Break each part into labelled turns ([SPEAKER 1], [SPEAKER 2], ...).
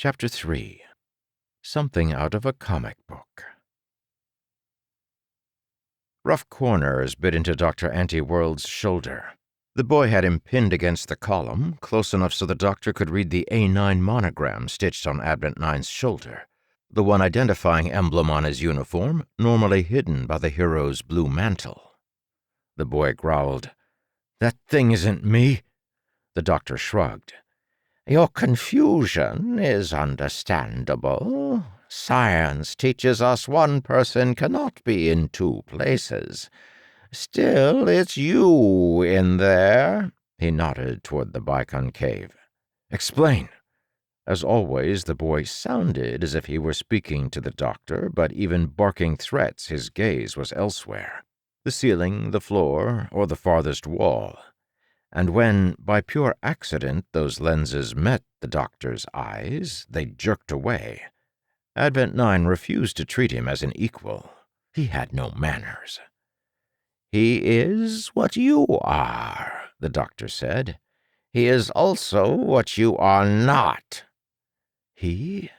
[SPEAKER 1] Chapter 3. Something out of a comic book. Rough corners bit into Dr. Antiworld's shoulder. The boy had him pinned against the column, close enough so the doctor could read the A9 monogram stitched on Advent 9's shoulder, the one identifying emblem on his uniform, normally hidden by the hero's blue mantle. The boy growled, "That thing isn't me." The doctor shrugged. "Your confusion is understandable. Science teaches us one person cannot be in two places. Still, it's you in there." He nodded toward the biconcave. "Explain." As always, the boy sounded as if he were speaking to the doctor, but even barking threats, his gaze was elsewhere. The ceiling, the floor, or the farthest wall. And when, by pure accident, those lenses met the doctor's eyes, they jerked away. Advent 9 refused to treat him as an equal. He had no manners. "He is what you are," the doctor said. "He is also what you are not." He?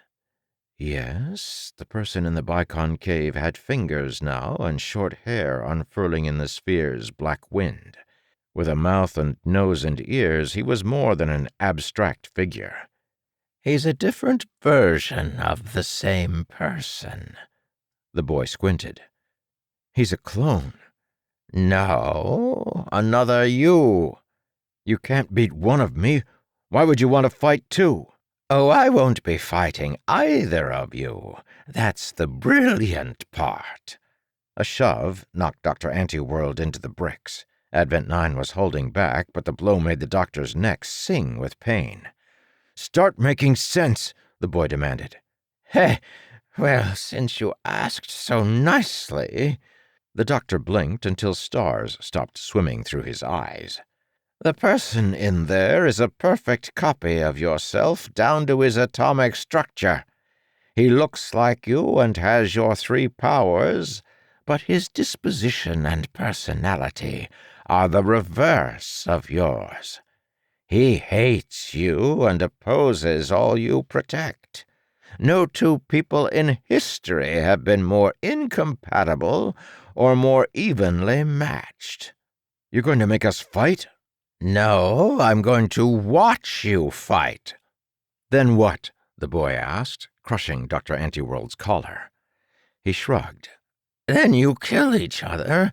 [SPEAKER 1] Yes, the person in the biconcave had fingers now and short hair unfurling in the sphere's black wind. With a mouth and nose and ears, he was more than an abstract figure. "He's a different version of the same person." The boy squinted. "He's a clone." "No, another you." "You can't beat one of me. Why would you want to fight two?" "Oh, I won't be fighting either of you. That's the brilliant part." A shove knocked Dr. Antiworld into the bricks. Advent 9 was holding back, but the blow made the doctor's neck sing with pain. "Start making sense," the boy demanded. "Heh, well, since you asked so nicely." The doctor blinked until stars stopped swimming through his eyes. "The person in there is a perfect copy of yourself down to his atomic structure. He looks like you and has your three powers, but his disposition and personality are the reverse of yours. He hates you and opposes all you protect. No two people in history have been more incompatible or more evenly matched." "You're going to make us fight?" "No, I'm going to watch you fight." "Then what?" the boy asked, crushing Dr. Antiworld's collar. He shrugged. "Then you kill each other.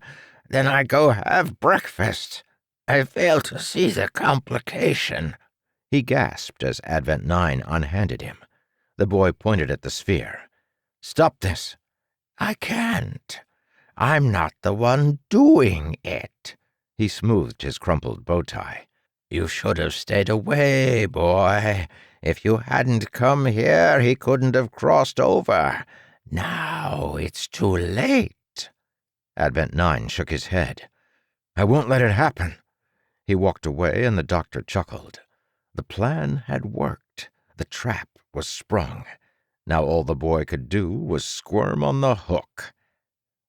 [SPEAKER 1] Then I go have breakfast. I fail to see the complication." He gasped as Advent 9 unhanded him. The boy pointed at the sphere. "Stop this." "I can't. I'm not the one doing it." He smoothed his crumpled bow tie. "You should have stayed away, boy. If you hadn't come here, he couldn't have crossed over. Now it's too late." Advent 9 shook his head. "I won't let it happen." He walked away, and the doctor chuckled. The plan had worked. The trap was sprung. Now all the boy could do was squirm on the hook.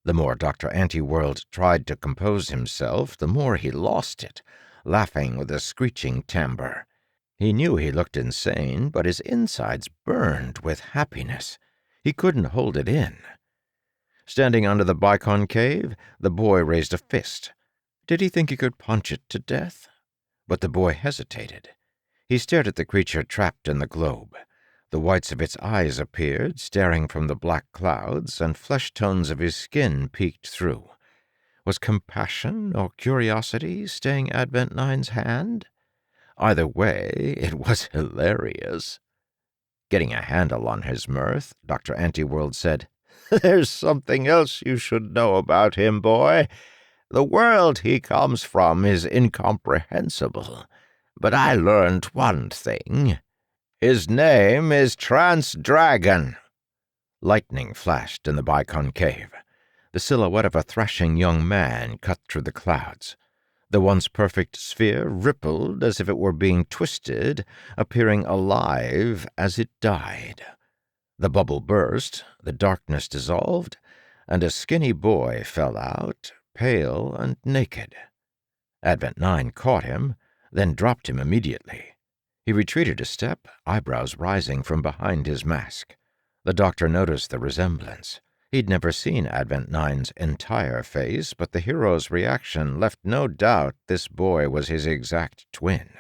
[SPEAKER 1] The more Dr. Antiworld tried to compose himself, the more he lost it, laughing with a screeching timbre. He knew he looked insane, but his insides burned with happiness. He couldn't hold it in. Standing under the biconcave, the boy raised a fist. Did he think he could punch it to death? But the boy hesitated. He stared at the creature trapped in the globe. The whites of its eyes appeared, staring from the black clouds, and flesh tones of his skin peeked through. Was compassion or curiosity staying Advent 9's hand? Either way, it was hilarious. Getting a handle on his mirth, Dr. Antiworld said, "There's something else you should know about him, boy. The world he comes from is incomprehensible. But I learned one thing. His name is Trancedragon." Lightning flashed in the biconcave. The silhouette of a thrashing young man cut through the clouds. The once perfect sphere rippled as if it were being twisted, appearing alive as it died. The bubble burst, the darkness dissolved, and a skinny boy fell out, pale and naked. Advent 9 caught him, then dropped him immediately. He retreated a step, eyebrows rising from behind his mask. The doctor noticed the resemblance. He'd never seen Advent Nine's entire face, but the hero's reaction left no doubt this boy was his exact twin.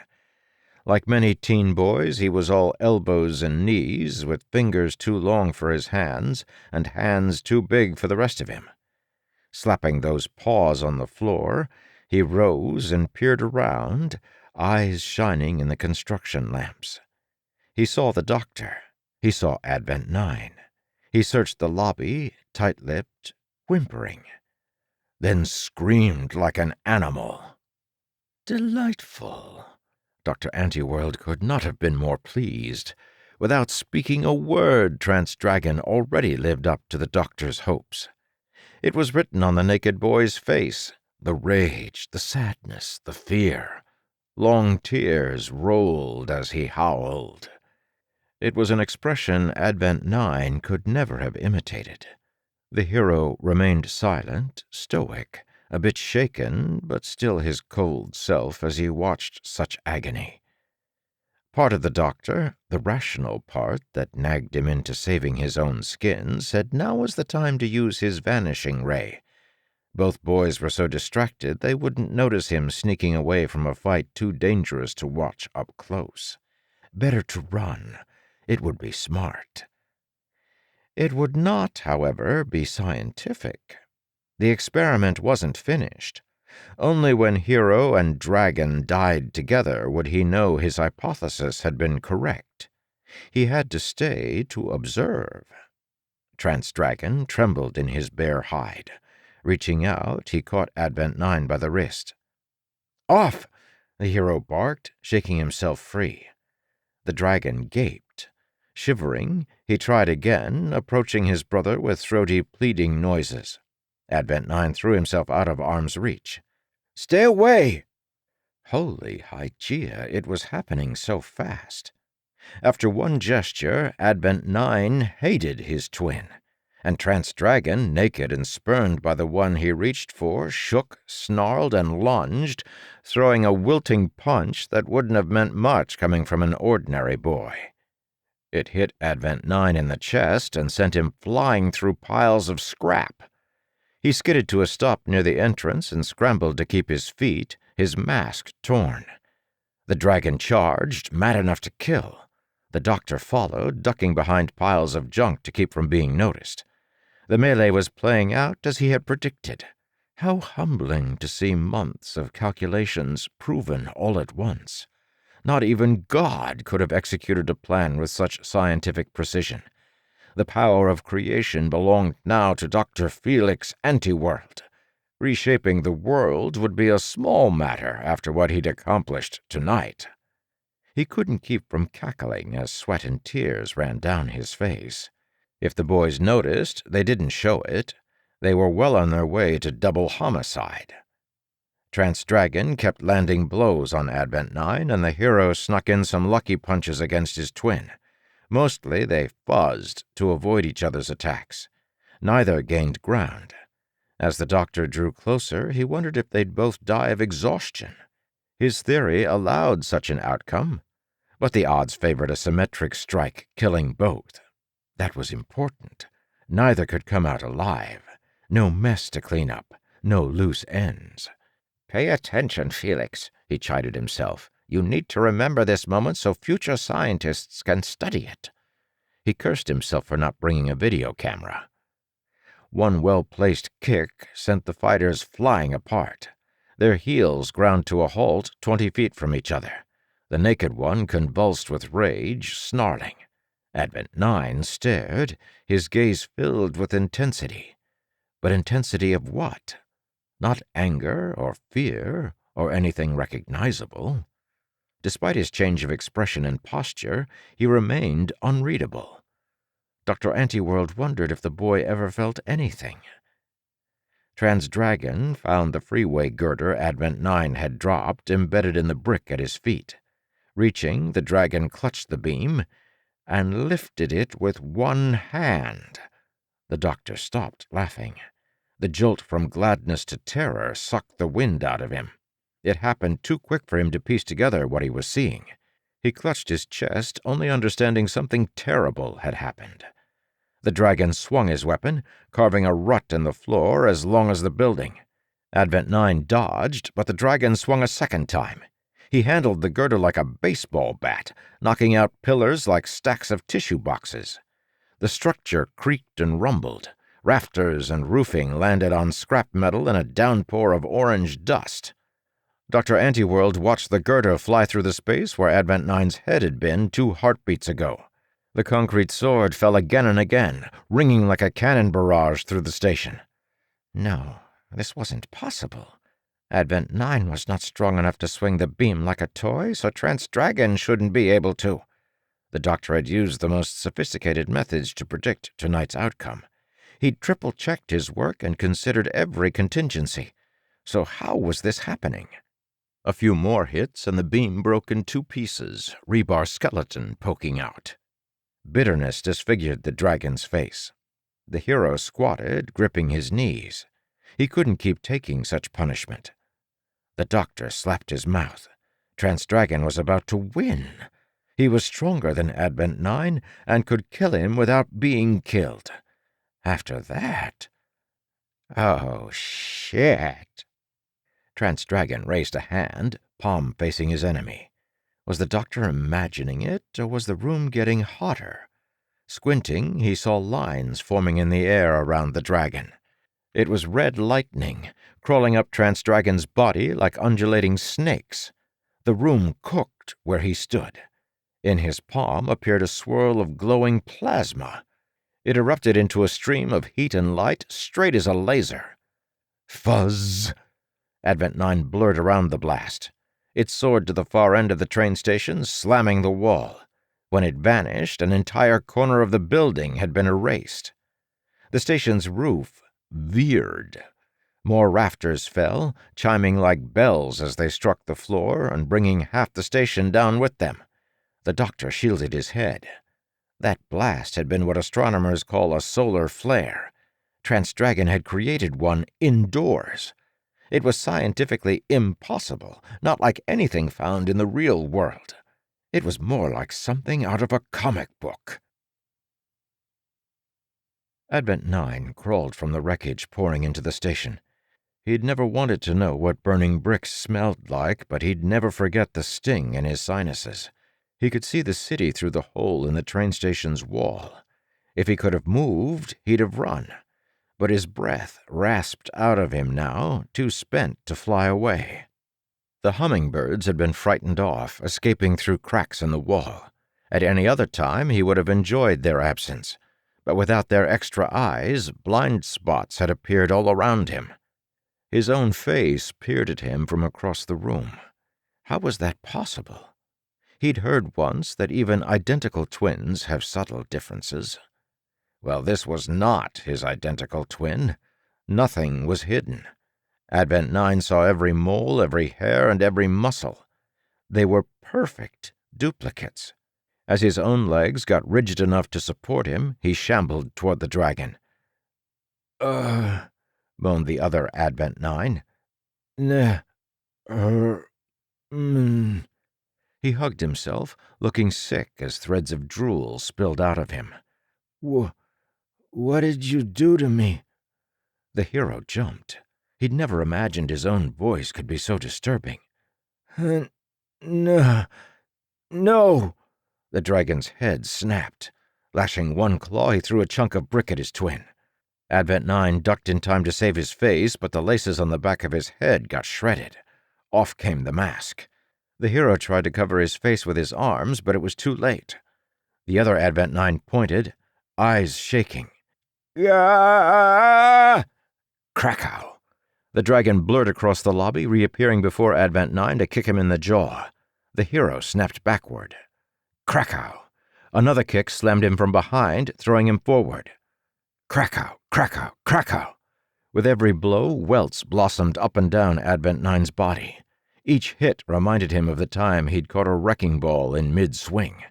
[SPEAKER 1] Like many teen boys, he was all elbows and knees, with fingers too long for his hands and hands too big for the rest of him. Slapping those paws on the floor, he rose and peered around, eyes shining in the construction lamps. He saw the doctor. He saw Advent Nine. He searched the lobby, tight-lipped, whimpering, then screamed like an animal. Delightful. Dr. Antiworld could not have been more pleased. Without speaking a word, Trancedragon already lived up to the doctor's hopes. It was written on the naked boy's face, the rage, the sadness, the fear. Long tears rolled as he howled. It was an expression Advent Nine could never have imitated. The hero remained silent, stoic, a bit shaken, but still his cold self as he watched such agony. Part of the doctor, the rational part that nagged him into saving his own skin, said now was the time to use his vanishing ray. Both boys were so distracted they wouldn't notice him sneaking away from a fight too dangerous to watch up close. Better to run. It would be smart. It would not, however, be scientific. The experiment wasn't finished. Only when hero and dragon died together would he know his hypothesis had been correct. He had to stay to observe. Trancedragon trembled in his bare hide. Reaching out, he caught Advent Nine by the wrist. "Off!" the hero barked, shaking himself free. The dragon gaped. Shivering, he tried again, approaching his brother with throaty, pleading noises. Advent Nine threw himself out of arm's reach. "Stay away!" Holy Hygeia, it was happening so fast. After one gesture, Advent Nine hated his twin, and Trancedragon, naked and spurned by the one he reached for, shook, snarled, and lunged, throwing a wilting punch that wouldn't have meant much coming from an ordinary boy. It hit Advent Nine in the chest and sent him flying through piles of scrap. He skidded to a stop near the entrance and scrambled to keep his feet, his mask torn. The dragon charged, mad enough to kill. The doctor followed, ducking behind piles of junk to keep from being noticed. The melee was playing out as he had predicted. How humbling to see months of calculations proven all at once. Not even God could have executed a plan with such scientific precision. The power of creation belonged now to Dr. Felix Antiworld. Reshaping the world would be a small matter after what he'd accomplished tonight. He couldn't keep from cackling as sweat and tears ran down his face. If the boys noticed, they didn't show it. They were well on their way to double homicide. Trancedragon kept landing blows on Advent Nine, and the hero snuck in some lucky punches against his twin. Mostly they fuzzed to avoid each other's attacks. Neither gained ground. As the doctor drew closer, he wondered if they'd both die of exhaustion. His theory allowed such an outcome, but the odds favored a symmetric strike, killing both. That was important. Neither could come out alive. No mess to clean up. No loose ends. "Pay attention, Felix," he chided himself. "You need to remember this moment so future scientists can study it." He cursed himself for not bringing a video camera. One well-placed kick sent the fighters flying apart. Their heels ground to a halt 20 feet from each other. The naked one convulsed with rage, snarling. Advent Nine stared, his gaze filled with intensity. But intensity of what? Not anger or fear or anything recognizable. Despite his change of expression and posture, he remained unreadable. Dr. Antiworld wondered if the boy ever felt anything. Trancedragon found the freeway girder Advent Nine had dropped embedded in the brick at his feet. Reaching, the dragon clutched the beam and lifted it with one hand. The doctor stopped, laughing. The jolt from gladness to terror sucked the wind out of him. It happened too quick for him to piece together what he was seeing. He clutched his chest, only understanding something terrible had happened. The dragon swung his weapon, carving a rut in the floor as long as the building. Advent 9 dodged, but the dragon swung a second time. He handled the girder like a baseball bat, knocking out pillars like stacks of tissue boxes. The structure creaked and rumbled. Rafters and roofing landed on scrap metal in a downpour of orange dust. Dr. Antiworld watched the girder fly through the space where Advent 9's head had been 2 heartbeats ago. The concrete sword fell again and again, ringing like a cannon barrage through the station. No, this wasn't possible. Advent 9 was not strong enough to swing the beam like a toy, so Trancedragon shouldn't be able to. The doctor had used the most sophisticated methods to predict tonight's outcome. He'd triple-checked his work and considered every contingency. So how was this happening? A few more hits and the beam broke in 2 pieces, rebar skeleton poking out. Bitterness disfigured the dragon's face. The hero squatted, gripping his knees. He couldn't keep taking such punishment. The doctor slapped his mouth. Trancedragon was about to win. He was stronger than Advent 9 and could kill him without being killed. After that... Oh, shit. Trancedragon raised a hand, palm facing his enemy. Was the doctor imagining it, or was the room getting hotter? Squinting, he saw lines forming in the air around the dragon. It was red lightning, crawling up Trancedragon's body like undulating snakes. The room cooked where he stood. In his palm appeared a swirl of glowing plasma. It erupted into a stream of heat and light, straight as a laser. Fuzz! Advent 9 blurred around the blast. It soared to the far end of the train station, slamming the wall. When it vanished, an entire corner of the building had been erased. The station's roof veered. More rafters fell, chiming like bells as they struck the floor and bringing half the station down with them. The doctor shielded his head. That blast had been what astronomers call a solar flare. Trancedragon had created one indoors. It was scientifically impossible, not like anything found in the real world. It was more like something out of a comic book. Advent 9 crawled from the wreckage pouring into the station. He'd never wanted to know what burning bricks smelled like, but he'd never forget the sting in his sinuses. He could see the city through the hole in the train station's wall. If he could have moved, he'd have run. But his breath rasped out of him now, too spent to fly away. The hummingbirds had been frightened off, escaping through cracks in the wall. At any other time, he would have enjoyed their absence. But without their extra eyes, blind spots had appeared all around him. His own face peered at him from across the room. How was that possible? He'd heard once that even identical twins have subtle differences. Well, this was not his identical twin. Nothing was hidden. Advent 9 saw every mole, every hair, and every muscle. They were perfect duplicates. As his own legs got rigid enough to support him, he shambled toward the dragon. Moaned the other Advent 9. He hugged himself, looking sick as threads of drool spilled out of him. What did you do to me? The hero jumped. He'd never imagined his own voice could be so disturbing. No. The dragon's head snapped. Lashing one claw, he threw a chunk of brick at his twin. Advent 9 ducked in time to save his face, but the laces on the back of his head got shredded. Off came the mask. The hero tried to cover his face with his arms, but it was too late. The other Advent 9 pointed, eyes shaking. Gah! Krakow! The dragon blurred across the lobby, reappearing before Advent 9 to kick him in the jaw. The hero snapped backward. Krakow! Another kick slammed him from behind, throwing him forward. Krakow! Krakow! Krakow! With every blow, welts blossomed up and down Advent 9's body. Each hit reminded him of the time he'd caught a wrecking ball in mid-swing.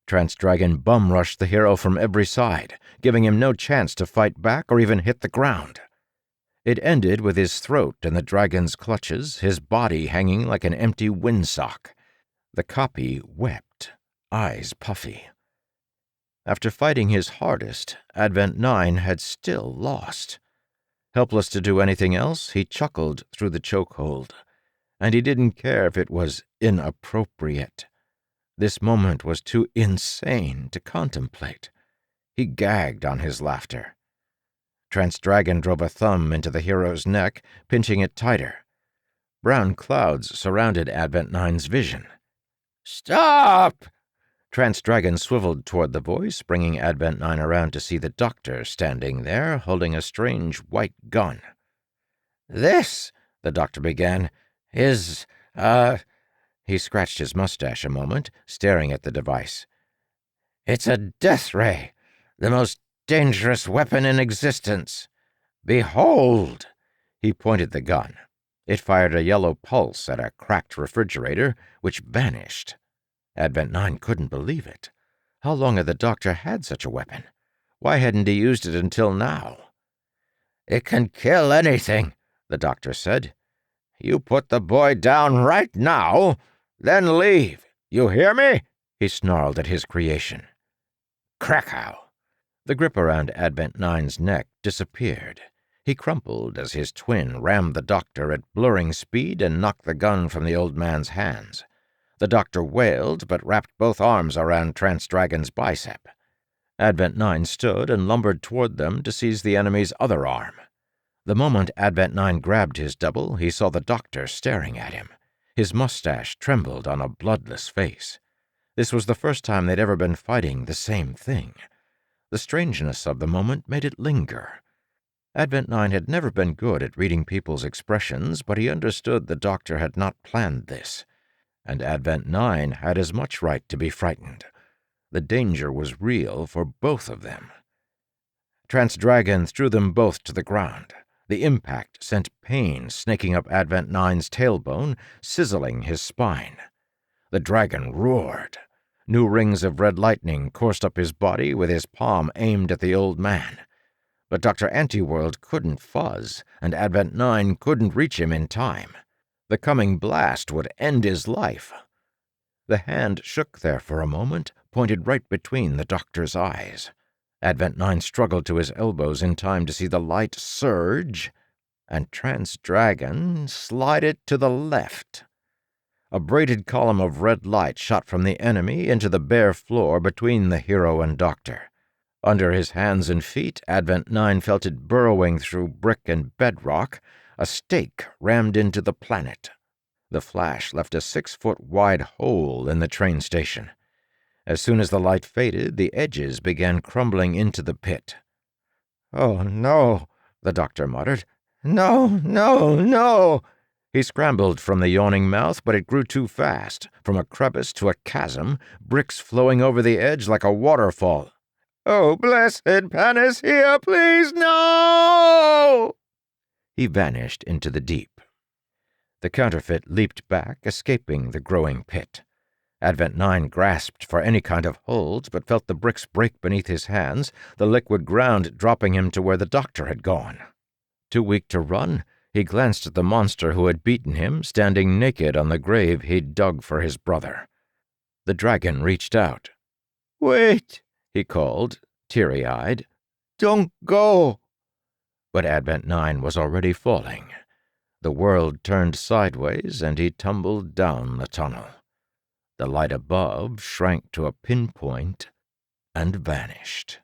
[SPEAKER 1] Trancedragon bum-rushed the hero from every side, giving him no chance to fight back or even hit the ground. It ended with his throat in the dragon's clutches, his body hanging like an empty windsock. The copy wept, eyes puffy. After fighting his hardest, Advent 9 had still lost. Helpless to do anything else, he chuckled through the chokehold, and he didn't care if it was inappropriate. This moment was too insane to contemplate. He gagged on his laughter. Trancedragon drove a thumb into the hero's neck, pinching it tighter. Brown clouds surrounded Advent 9's vision. "Stop!" Trancedragon swiveled toward the voice, bringing Advent 9 around to see the doctor standing there, holding a strange white gun. "This," the doctor began, "is, He scratched his mustache a moment, staring at the device. "It's a death ray, the most dangerous weapon in existence. Behold!" He pointed the gun. It fired a yellow pulse at a cracked refrigerator, which vanished. Advent 9 couldn't believe it. How long had the doctor had such a weapon? Why hadn't he used it until now? "It can kill anything," the doctor said. "You put the boy down right now, then leave. You hear me?" He snarled at his creation. Krakow! The grip around Advent 9's neck disappeared. He crumpled as his twin rammed the doctor at blurring speed and knocked the gun from the old man's hands. The doctor wailed, but wrapped both arms around Trancedragon's bicep. Advent 9 stood and lumbered toward them to seize the enemy's other arm. The moment Advent 9 grabbed his double, he saw the doctor staring at him. His mustache trembled on a bloodless face. This was the first time they'd ever been fighting the same thing. The strangeness of the moment made it linger. Advent 9 had never been good at reading people's expressions, but he understood the doctor had not planned this. And Advent 9 had as much right to be frightened. The danger was real for both of them. Trancedragon threw them both to the ground. The impact sent pain snaking up Advent 9's tailbone, sizzling his spine. The dragon roared. New rings of red lightning coursed up his body with his palm aimed at the old man. But Dr. Antiworld couldn't fuzz, and Advent 9 couldn't reach him in time. The coming blast would end his life. The hand shook there for a moment, pointed right between the doctor's eyes. Advent 9 struggled to his elbows in time to see the light surge, and Trancedragon slide it to the left. A braided column of red light shot from the enemy into the bare floor between the hero and doctor. Under his hands and feet, Advent 9 felt it burrowing through brick and bedrock, a stake rammed into the planet. The flash left a 6-foot-wide hole in the train station. As soon as the light faded, the edges began crumbling into the pit. "Oh, no," the doctor muttered. "No, no, no!" He scrambled from the yawning mouth, but it grew too fast. From a crevice to a chasm, bricks flowing over the edge like a waterfall. "Oh, blessed panacea, please, no!" He vanished into the deep. The counterfeit leaped back, escaping the growing pit. Advent 9 grasped for any kind of hold, but felt the bricks break beneath his hands, the liquid ground dropping him to where the doctor had gone. Too weak to run, he glanced at the monster who had beaten him, standing naked on the grave he'd dug for his brother. The dragon reached out. "Wait," he called, teary-eyed. "Don't go." But Advent 9 was already falling. The world turned sideways, and he tumbled down the tunnel. The light above shrank to a pinpoint and vanished.